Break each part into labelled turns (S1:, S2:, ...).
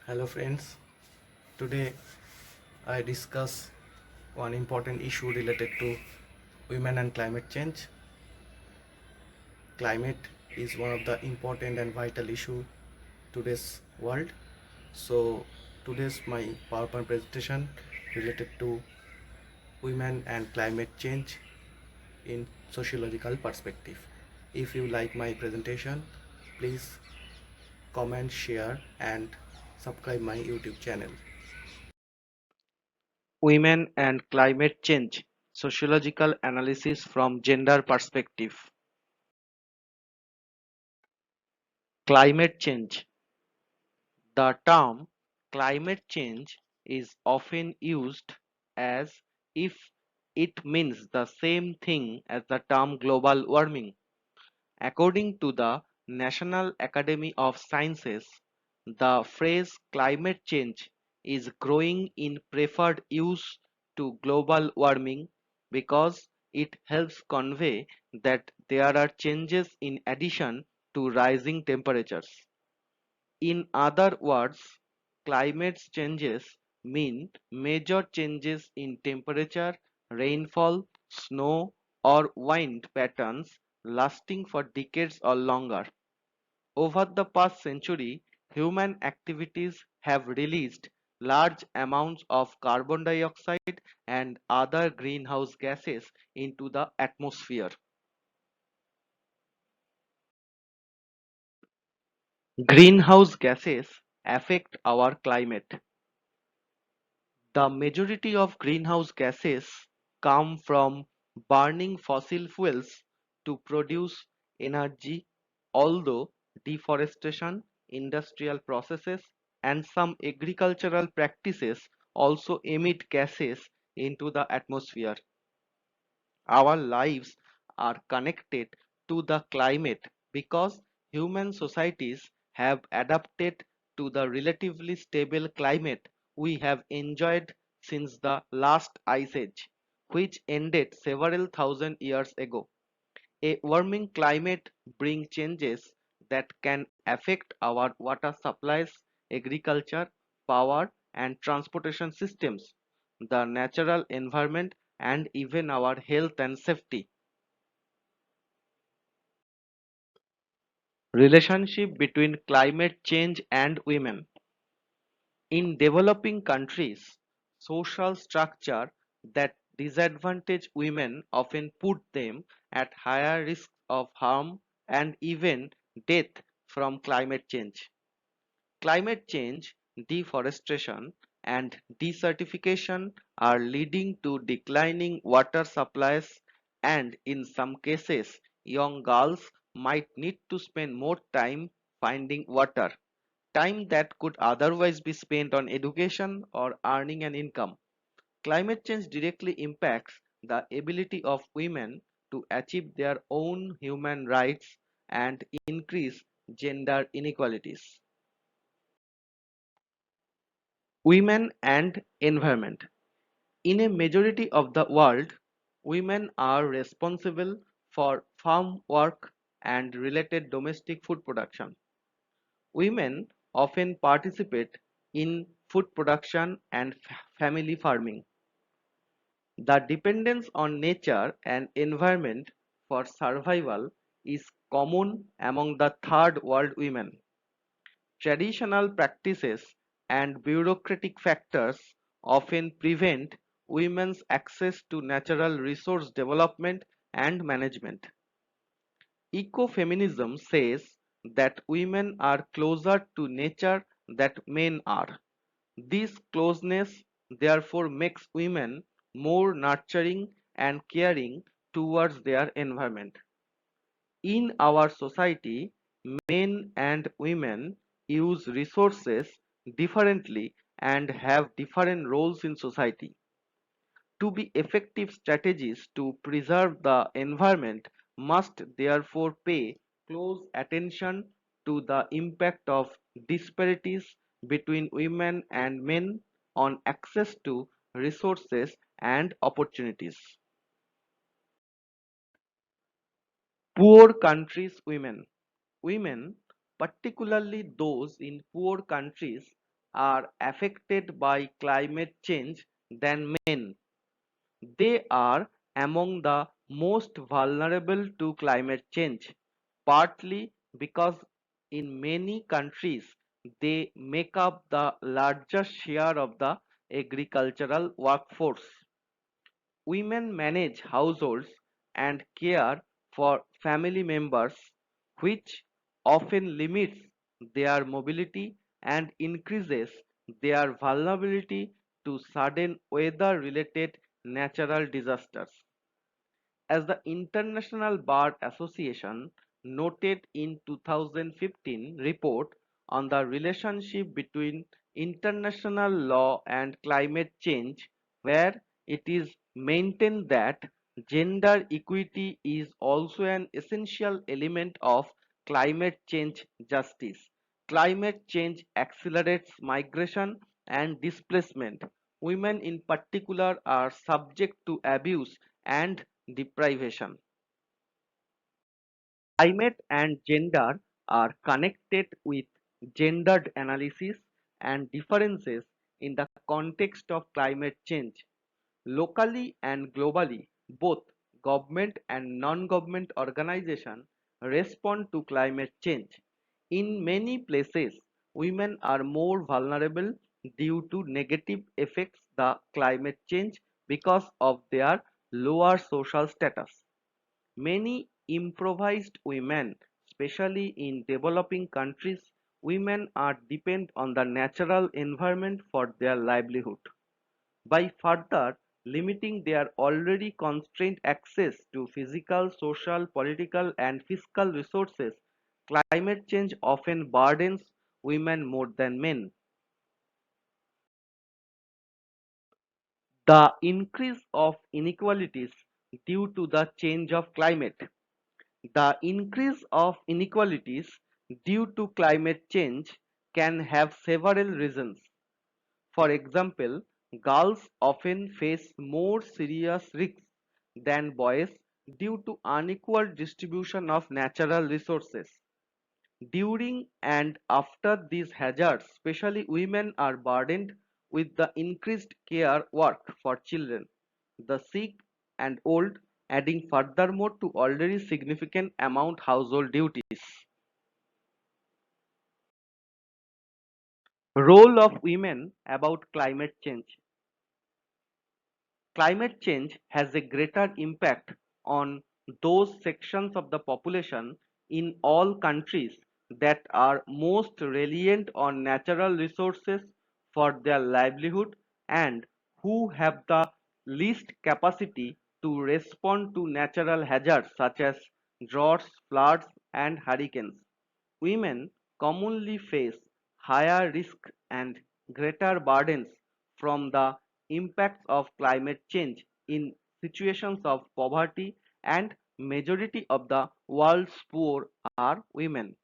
S1: Hello friends, today I discuss one important issue related to women and climate change. Climate is one of the important and vital issue today's world. So today's my PowerPoint presentation related to women and climate change in sociological perspective. If you like my presentation, please comment, share and subscribe my YouTube channel.
S2: Women and Climate Change: Sociological Analysis from Gender Perspective. Climate change. The term climate change is often used as if it means the same thing as the term global warming. According to the National Academy of Sciences, the phrase climate change is growing in preferred use to global warming because it helps convey that there are changes in addition to rising temperatures. In other words, climate changes mean major changes in temperature, rainfall, snow, or wind patterns lasting for decades or longer. Over the past century, human activities have released large amounts of carbon dioxide and other greenhouse gases into the atmosphere. Greenhouse gases affect our climate. The majority of greenhouse gases come from burning fossil fuels to produce energy, although deforestation, industrial processes, and some agricultural practices also emit gases into the atmosphere. Our lives are connected to the climate because human societies have adapted to the relatively stable climate we have enjoyed since the last ice age, which ended several thousand years ago. A warming climate brings changes that can affect our water supplies, agriculture, power and transportation systems, the natural environment, and even our health and safety. Relationship between climate change and women. In developing countries, social structure that disadvantage women often put them at higher risk of harm and even death from climate change. Climate change, deforestation, and desertification are leading to declining water supplies, and in some cases, young girls might need to spend more time finding water, time that could otherwise be spent on education or earning an income. Climate change directly impacts the ability of women to achieve their own human rights and increase gender inequalities. Women and environment. In a majority of the world, women are responsible for farm work and related domestic food production. Women often participate in food production and family farming. The dependence on nature and environment for survival is common among the third world women. Traditional practices and bureaucratic factors often prevent women's access to natural resource development and management. Ecofeminism says that women are closer to nature than men are. This closeness therefore makes women more nurturing and caring towards their environment. In our society, men and women use resources differently and have different roles in society. To be effective strategies to preserve the environment must therefore pay close attention to the impact of disparities between women and men on access to resources and opportunities. Poor countries' women. Women, particularly those in poor countries, are affected by climate change than men. They are among the most vulnerable to climate change, partly because in many countries they make up the largest share of the agricultural workforce. Women manage households and care for family members, which often limits their mobility and increases their vulnerability to sudden weather related natural disasters. As the International Bar Association noted in 2015 report on the relationship between international law and climate change, where it is maintained that gender equity is also an essential element of climate change justice. Climate change accelerates migration and displacement. Women in particular are subject to abuse and deprivation. Climate and gender are connected with gendered analysis and differences in the context of climate change. Locally and globally, both government and non-government organizations respond to climate change. In many places, women are more vulnerable due to negative effects the climate change because of their lower social status. Many impoverished women, especially in developing countries, women are dependent on the natural environment for their livelihood. By further limiting their already constrained access to physical, social, political, and fiscal resources, climate change often burdens women more than men. The increase of inequalities due to the change of climate. The increase of inequalities due to climate change can have several reasons. For example, girls often face more serious risks than boys due to unequal distribution of natural resources. During and after these hazards, especially women are burdened with the increased care work for children, the sick and old, adding furthermore to already significant amount household duties. Role of women about climate change. Climate change has a greater impact on those sections of the population in all countries that are most reliant on natural resources for their livelihood and who have the least capacity to respond to natural hazards such as droughts, floods, and hurricanes. Women commonly face higher risk and greater burdens from the impacts of climate change in situations of poverty, and majority of the world's poor are women.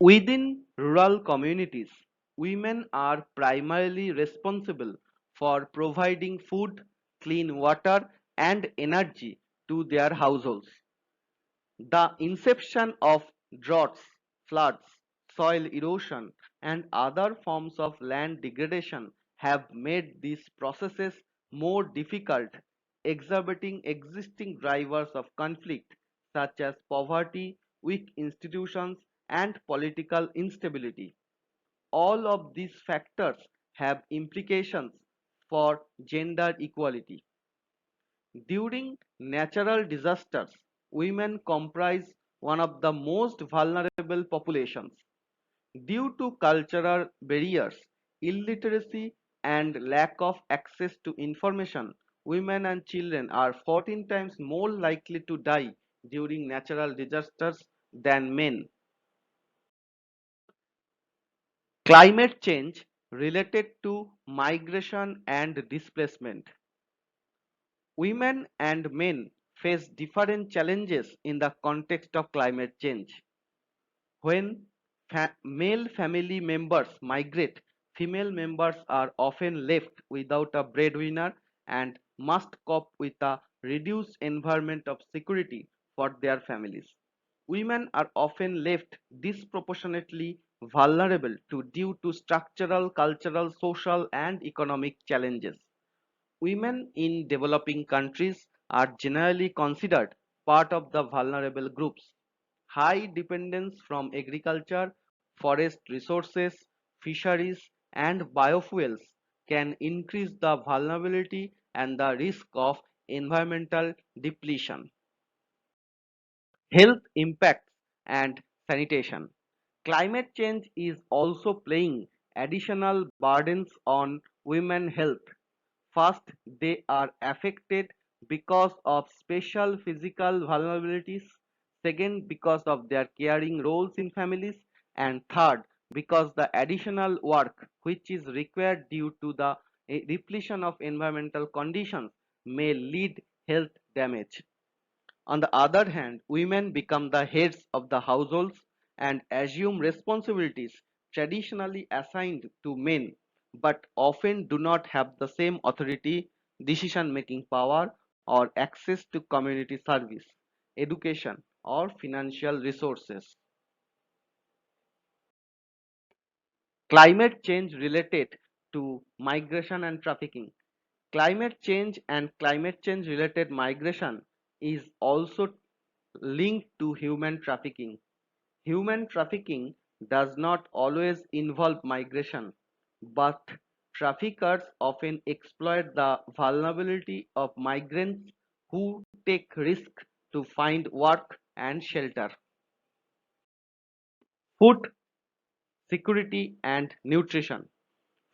S2: Within rural communities, women are primarily responsible for providing food, clean water, and energy to their households. The inception of droughts, floods, soil erosion, and other forms of land degradation have made these processes more difficult, exacerbating existing drivers of conflict such as poverty, weak institutions, and political instability. All of these factors have implications for gender equality. During natural disasters, women comprise one of the most vulnerable populations. Due to cultural barriers, illiteracy, and lack of access to information, women and children are 14 times more likely to die during natural disasters than men. Climate change related to migration and displacement. Women and men face different challenges in the context of climate change. When male family members migrate, female members are often left without a breadwinner and must cope with a reduced environment of security for their families. women are often left disproportionately vulnerable due to structural, cultural, social, and economic challenges. Women in developing countries are generally considered part of the vulnerable groups. High dependence from agriculture, forest resources, fisheries, and biofuels can increase the vulnerability and the risk of environmental depletion. Health impacts and sanitation. Climate change is also playing additional burdens on women's health. First, they are affected because of special physical vulnerabilities. Second, because of their caring roles in families. And third, because the additional work which is required due to the depletion of environmental conditions may lead health damage. On the other hand, women become the heads of the households and assume responsibilities traditionally assigned to men, but often do not have the same authority, decision making power, or access to community service, education, or financial resources. Climate change related to migration and trafficking. Climate change and climate change related migration is also linked to human trafficking. Human trafficking does not always involve migration, but traffickers often exploit the vulnerability of migrants who take risk to find work and shelter. Food security and nutrition.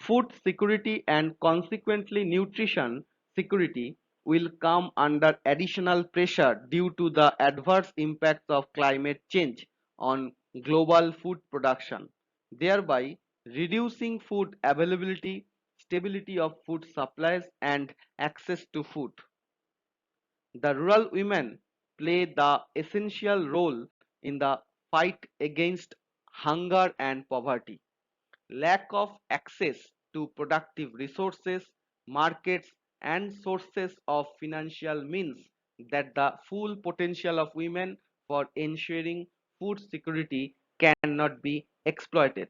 S2: Food security and consequently nutrition security will come under additional pressure due to the adverse impacts of climate change on global food production, thereby reducing food availability, stability of food supplies, and access to food. The rural women play the essential role in the fight against hunger and poverty. Lack of access to productive resources, markets, and sources of financial means that the full potential of women for ensuring food security cannot be exploited.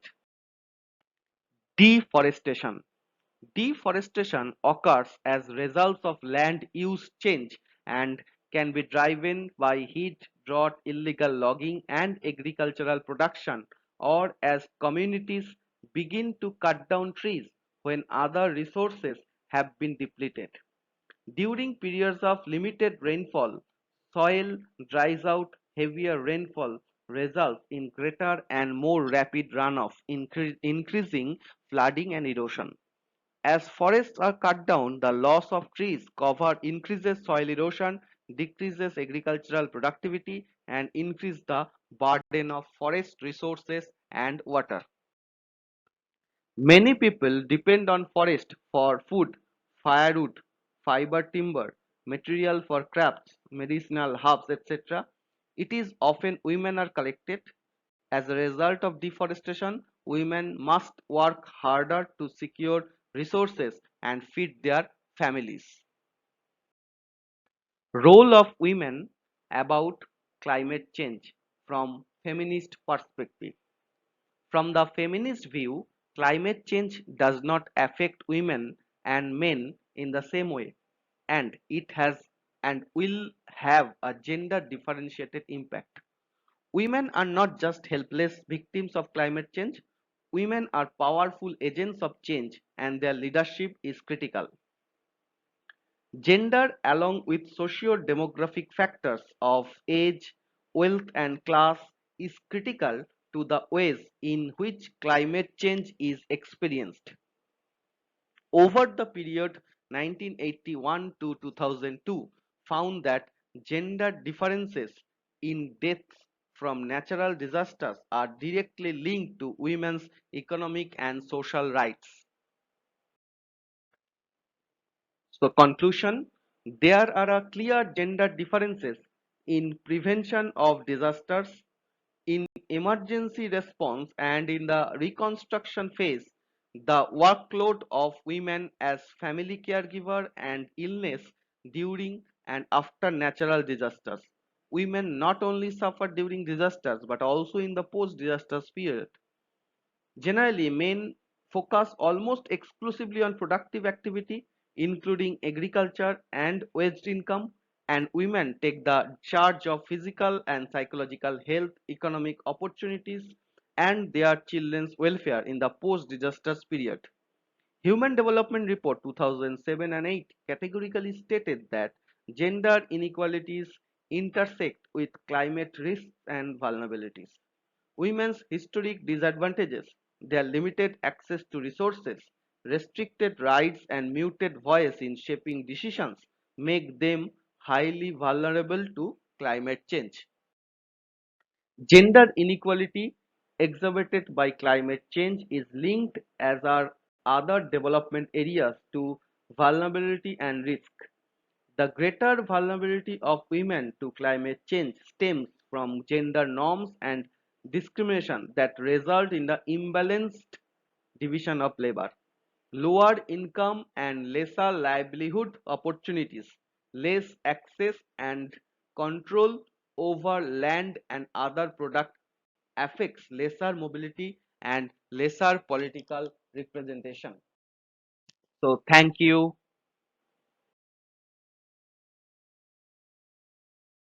S2: Deforestation. Deforestation occurs as results of land use change and can be driven by heat, drought, illegal logging, and agricultural production, or as communities begin to cut down trees when other resources have been depleted. During periods of limited rainfall, soil dries out, heavier rainfall results in greater and more rapid runoff, increasing flooding and erosion. As forests are cut down, the loss of trees cover increases soil erosion, decreases agricultural productivity, and increase the burden of forest resources and water. Many people depend on forest for food, firewood, fiber timber, material for crafts, medicinal herbs, etc. It is often women are collected. As a result of deforestation, women must work harder to secure resources and feed their families. Role of women about climate change from feminist perspective. From the feminist view, climate change does not affect women and men in the same way, and it has and will have a gender differentiated impact. Women are not just helpless victims of climate change, women are powerful agents of change, and their leadership is critical. Gender, along with socio-demographic factors of age, wealth, and class, is critical to the ways in which climate change is experienced. Over the period 1981 to 2002, found that gender differences in deaths from natural disasters are directly linked to women's economic and social rights. So conclusion, there are a clear gender differences in prevention of disasters, in emergency response, and in the reconstruction phase. The workload of women as family caregiver and illness during and after natural disasters. women not only suffer during disasters but also in the post-disasters period. Generally, men focus almost exclusively on productive activity, including agriculture and wage income, and women take the charge of physical and psychological health, economic opportunities, and their children's welfare in the post-disasters period. Human Development Report 2007 and 8 categorically stated that gender inequalities intersect with climate risks and vulnerabilities. Women's historic disadvantages, their limited access to resources, restricted rights, and muted voice in shaping decisions make them highly vulnerable to climate change. Gender inequality exacerbated by climate change is linked, as are other development areas, to vulnerability and risk. The greater vulnerability of women to climate change stems from gender norms and discrimination that result in the imbalanced division of labor, lower income and lesser livelihood opportunities, less access and control over land and other product affects lesser mobility and lesser political representation. So thank you.